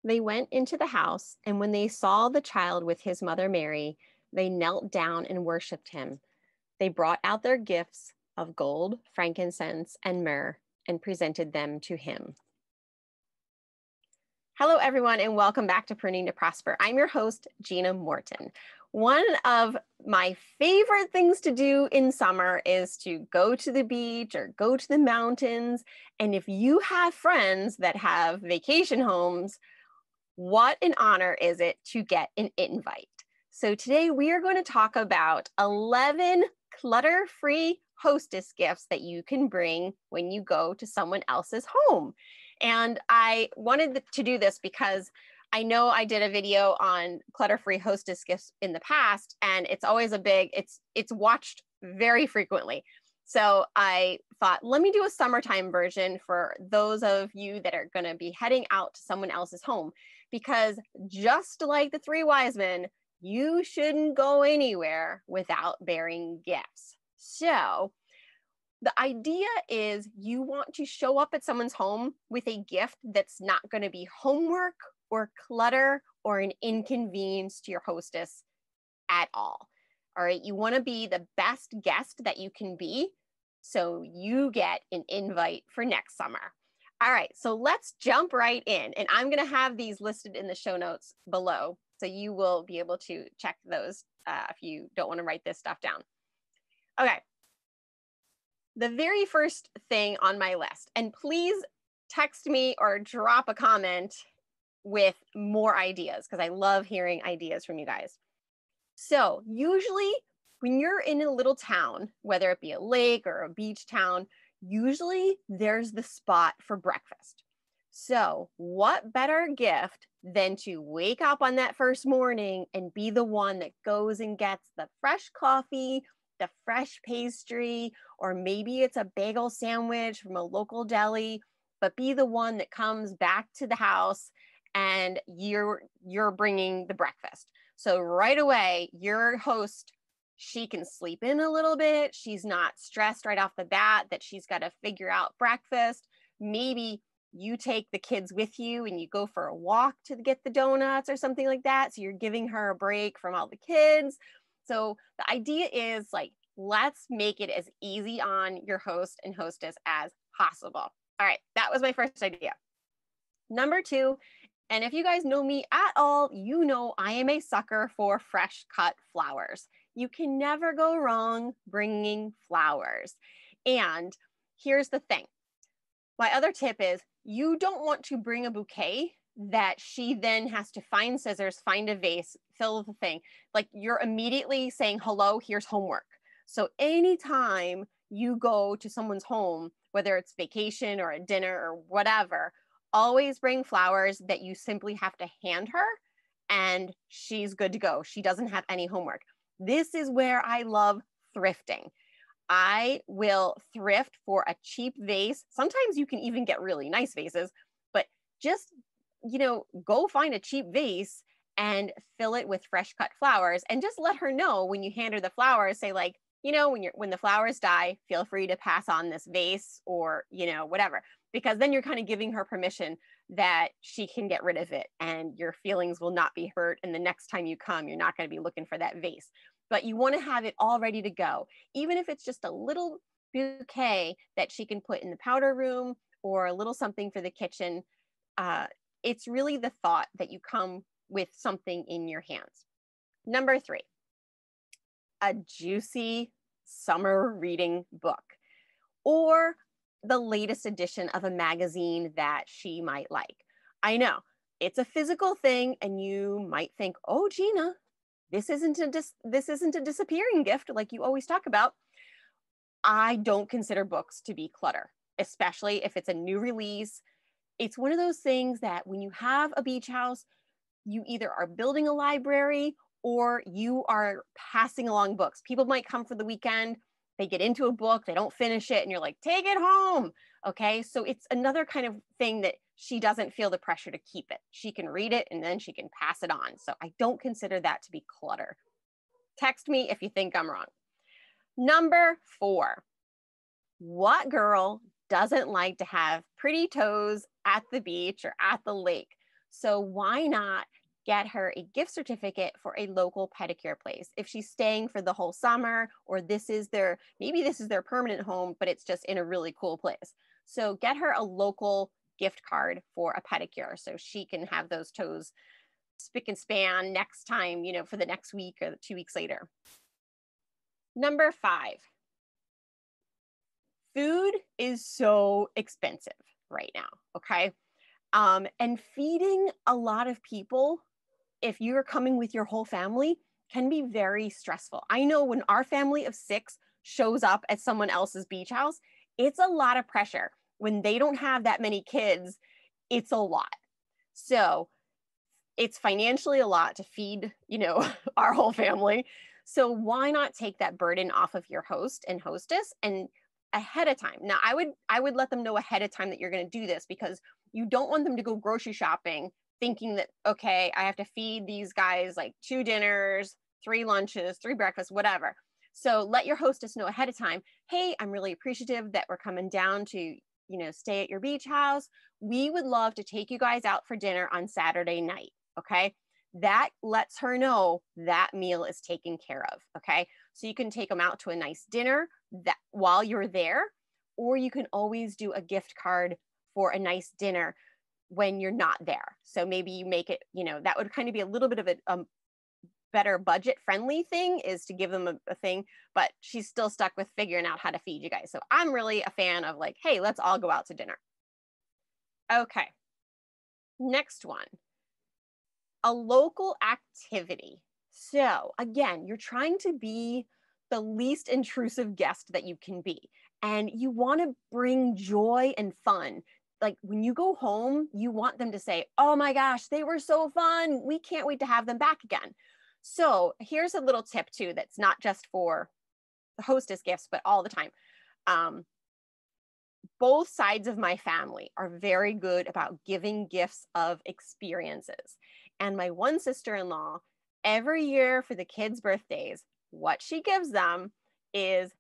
They went into the house, and when they saw the child with his mother Mary, they knelt down and worshiped him. They brought out their gifts of gold, frankincense, and myrrh and presented them to him. Hello, everyone, and welcome back to Pruning to Prosper. I'm your host, Gina Morton. One of my favorite things to do in summer is to go to the beach or go to the mountains. And if you have friends that have vacation homes, what an honor is it to get an invite. So today we are going to talk about 11 clutter-free hostess gifts that you can bring when you go to someone else's home. And I wanted to do this because I know I did a video on clutter-free hostess gifts in the past, and it's always it's watched very frequently. So I thought, let me do a summertime version for those of you that are going to be heading out to someone else's home, because just like the three wise men, you shouldn't go anywhere without bearing gifts. So the idea is you want to show up at someone's home with a gift that's not going to be homework or clutter or an inconvenience to your hostess at all. All right, you want to be the best guest that you can be, so you get an invite for next summer. All right, so let's jump right in. And I'm going to have these listed in the show notes below, so you will be able to check those if you don't want to write this stuff down. Okay. The very first thing on my list, and please text me or drop a comment with more ideas, because I love hearing ideas from you guys. So usually when you're in a little town, whether it be a lake or a beach town, usually there's the spot for breakfast. So what better gift than to wake up on that first morning and be the one that goes and gets the fresh coffee, the fresh pastry, or maybe it's a bagel sandwich from a local deli, but be the one that comes back to the house and you're bringing the breakfast. So right away, your host, she can sleep in a little bit. She's not stressed right off the bat that she's got to figure out breakfast. Maybe you take the kids with you and you go for a walk to get the donuts or something like that. So you're giving her a break from all the kids. So the idea is, like, let's make it as easy on your host and hostess as possible. All right, that was my first idea. Number two, and if you guys know me at all, you know I am a sucker for fresh cut flowers. You can never go wrong bringing flowers. And here's the thing. My other tip is you don't want to bring a bouquet that she then has to find scissors, find a vase, fill the thing. Like, you're immediately saying, hello, here's homework. So anytime you go to someone's home, whether it's vacation or a dinner or whatever, always bring flowers that you simply have to hand her and she's good to go. She doesn't have any homework. This is where I love thrifting. I will thrift for a cheap vase. Sometimes you can even get really nice vases, but just, go find a cheap vase and fill it with fresh cut flowers, and just let her know when you hand her the flowers, say, like, when the flowers die, feel free to pass on this vase or, whatever, because then you're kind of giving her permission that she can get rid of it and your feelings will not be hurt. And the next time you come, you're not going to be looking for that vase, but you want to have it all ready to go. Even if it's just a little bouquet that she can put in the powder room or a little something for the kitchen. It's really the thought that you come with something in your hands. Number three, a juicy summer reading book or the latest edition of a magazine that she might like. I know it's a physical thing and you might think, oh, Gina, this isn't a disappearing gift like you always talk about. I don't consider books to be clutter, especially if it's a new release. It's one of those things that when you have a beach house, you either are building a library or you are passing along books. People might come for the weekend, they get into a book, they don't finish it, and you're like, take it home. Okay, so it's another kind of thing that she doesn't feel the pressure to keep it. She can read it and then she can pass it on. So I don't consider that to be clutter. Text me if you think I'm wrong. Number four, what girl doesn't like to have pretty toes at the beach or at the lake? So why not get her a gift certificate for a local pedicure place? If she's staying for the whole summer, or maybe this is their permanent home, but it's just in a really cool place. So get her a local gift card for a pedicure so she can have those toes spick and span next time, for the next week or 2 weeks later. Number 5, food is so expensive right now, okay? And feeding a lot of people, if you're coming with your whole family, can be very stressful. I know when our family of 6 shows up at someone else's beach house, it's a lot of pressure. When they don't have that many kids, it's a lot. So it's financially a lot to feed, our whole family. So why not take that burden off of your host and hostess and ahead of time? Now, I would let them know ahead of time that you're going to do this, because you don't want them to go grocery shopping thinking that, okay, I have to feed these guys like 2 dinners, 3 lunches, 3 breakfasts, whatever. So let your hostess know ahead of time, hey, I'm really appreciative that we're coming down to, stay at your beach house. We would love to take you guys out for dinner on Saturday night. Okay. That lets her know that meal is taken care of. Okay. So you can take them out to a nice dinner that while you're there, or you can always do a gift card for a nice dinner when you're not there. So maybe you make it, that would kind of be a little bit of a better budget friendly thing, is to give them a thing, but she's still stuck with figuring out how to feed you guys. So I'm really a fan of like, hey, let's all go out to dinner. Okay. Next one, a local activity. So again, you're trying to be the least intrusive guest that you can be. And you want to bring joy and fun. Like when you go home, you want them to say, oh my gosh, they were so fun. We can't wait to have them back again. So here's a little tip too, that's not just for the hostess gifts, but all the time. Both sides of my family are very good about giving gifts of experiences. And my one sister-in-law, every year for the kids' birthdays, what she gives them is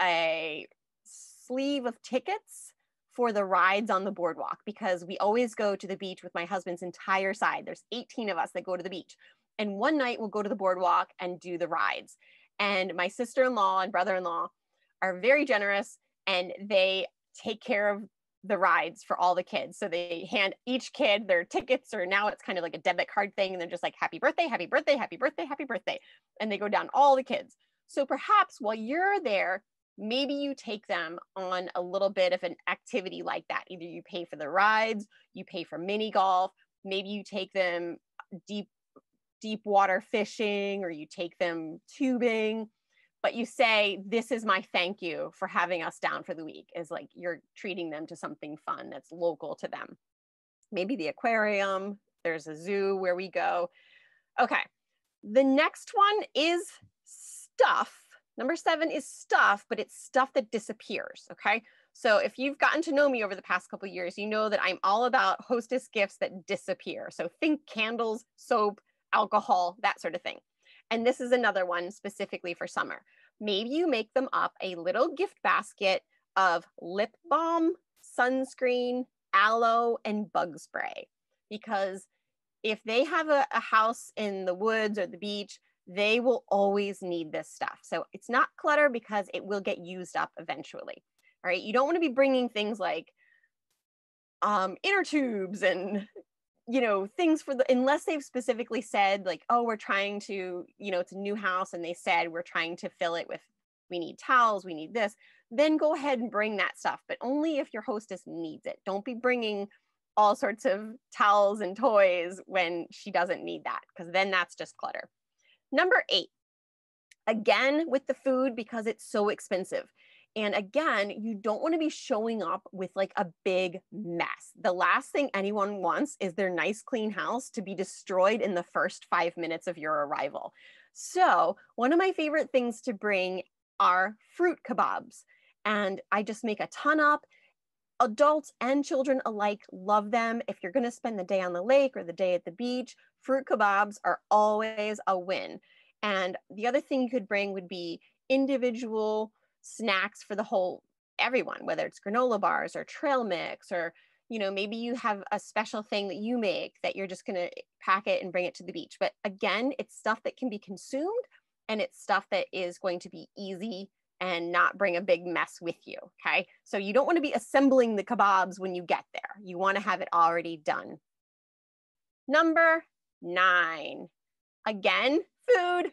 a sleeve of tickets for the rides on the boardwalk, because we always go to the beach with my husband's entire side. There's 18 of us that go to the beach. And one night we'll go to the boardwalk and do the rides. And my sister-in-law and brother-in-law are very generous, and they take care of the rides for all the kids. So they hand each kid their tickets, or now it's kind of like a debit card thing. And they're just like, happy birthday, happy birthday, happy birthday, happy birthday. And they go down all the kids. So perhaps while you're there, maybe you take them on a little bit of an activity like that. Either you pay for the rides, you pay for mini golf, maybe you take them deep water fishing, or you take them tubing, but you say, this is my thank you for having us down for the week, is like you're treating them to something fun that's local to them. Maybe the aquarium, there's a zoo where we go. Okay, the next one is stuff. Number 7 is stuff, but it's stuff that disappears, okay? So if you've gotten to know me over the past couple of years, you know that I'm all about hostess gifts that disappear. So think candles, soap, alcohol, that sort of thing. And this is another one specifically for summer. Maybe you make them up a little gift basket of lip balm, sunscreen, aloe, and bug spray. Because if they have a house in the woods or the beach, they will always need this stuff. So it's not clutter, because it will get used up eventually. All right. You don't want to be bringing things like inner tubes and things unless they've specifically said like, oh, we're trying to, it's a new house and they said we're trying to fill it with, we need towels, we need this, then go ahead and bring that stuff, but only if your hostess needs it. Don't be bringing all sorts of towels and toys when she doesn't need that, because then that's just clutter. Number 8, again with the food, because it's so expensive. And again, you don't want to be showing up with like a big mess. The last thing anyone wants is their nice, clean house to be destroyed in the first 5 minutes of your arrival. So one of my favorite things to bring are fruit kabobs. And I just make a ton up. Adults and children alike love them. If you're going to spend the day on the lake or the day at the beach, fruit kabobs are always a win. And the other thing you could bring would be individual snacks for everyone, whether it's granola bars or trail mix or maybe you have a special thing that you make that you're just going to pack it and bring it to the beach. But again, it's stuff that can be consumed, and it's stuff that is going to be easy and not bring a big mess with you, okay? So you don't want to be assembling the kabobs when you get there. You want to have it already done. Number 9, again, food.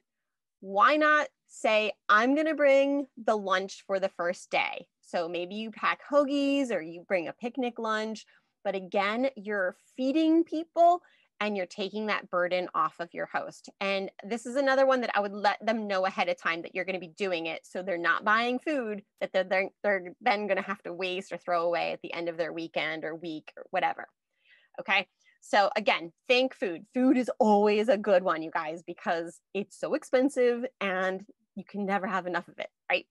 Why not say, I'm going to bring the lunch for the first day? So maybe you pack Hoagies or you bring a picnic lunch, but again, you're feeding people and you're taking that burden off of your host. And this is another one that I would let them know ahead of time that you're going to be doing it, so they're not buying food that they're then going to have to waste or throw away at the end of their weekend or week or whatever. Okay. So again, think food. Food is always a good one, you guys, because it's so expensive and you can never have enough of it, right?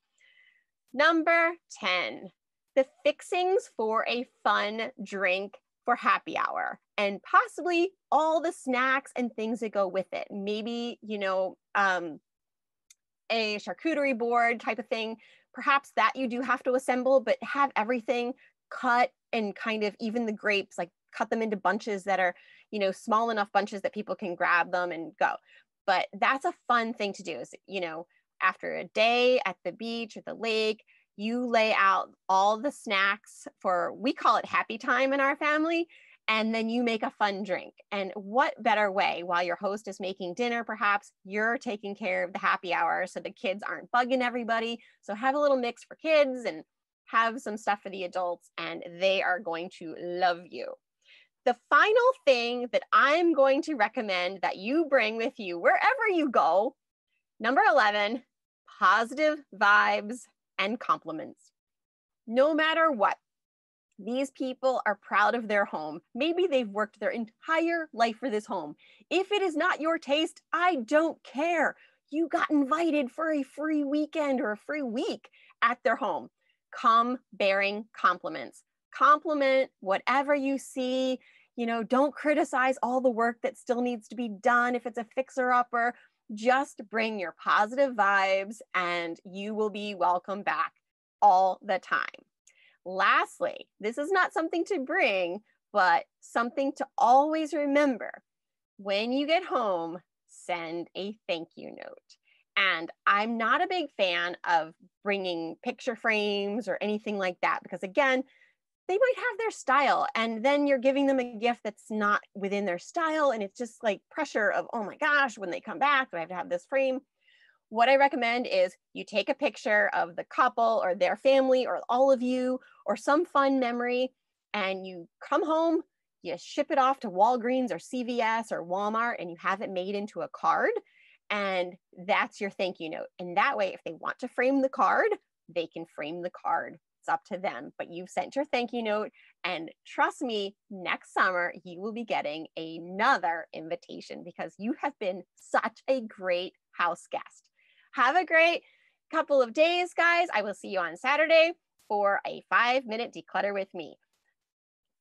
Number 10, the fixings for a fun drink for happy hour, and possibly all the snacks and things that go with it. Maybe, a charcuterie board type of thing. Perhaps that you do have to assemble, but have everything cut, and kind of even the grapes, like cut them into bunches that are, small enough bunches that people can grab them and go. But that's a fun thing to do is, after a day at the beach or the lake, you lay out all the snacks for, we call it happy time in our family, and then you make a fun drink. And what better way, while your host is making dinner, perhaps you're taking care of the happy hour so the kids aren't bugging everybody. So have a little mix for kids and have some stuff for the adults, and they are going to love you. The final thing that I'm going to recommend that you bring with you wherever you go, number 11, positive vibes and compliments. No matter what, these people are proud of their home. Maybe they've worked their entire life for this home. If it is not your taste, I don't care. You got invited for a free weekend or a free week at their home. Come bearing compliments. Compliment whatever you see. Don't criticize all the work that still needs to be done if it's a fixer-upper. Just bring your positive vibes and you will be welcome back all the time. Lastly, this is not something to bring, but something to always remember. When you get home, send a thank you note. And I'm not a big fan of bringing picture frames or anything like that, because again, they might have their style, and then you're giving them a gift that's not within their style, and it's just like pressure of, oh my gosh, when they come back, do I have to have this frame? What I recommend is you take a picture of the couple or their family or all of you or some fun memory, and you come home, you ship it off to Walgreens or CVS or Walmart, and you have it made into a card, and that's your thank you note. And that way, if they want to frame the card, they can frame the card. It's up to them, but you've sent your thank you note, and trust me, next summer you will be getting another invitation because you have been such a great house guest. Have a great couple of days, guys. I will see you on Saturday for a 5-minute declutter with me.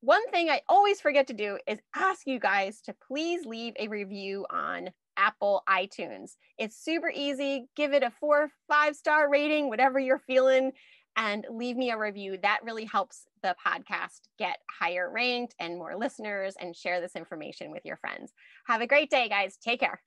One thing I always forget to do is ask you guys to please leave a review on Apple iTunes. It's super easy. Give it a 4 or 5-star rating, whatever you're feeling, and leave me a review. That really helps the podcast get higher ranked and more listeners, and share this information with your friends. Have a great day, guys. Take care.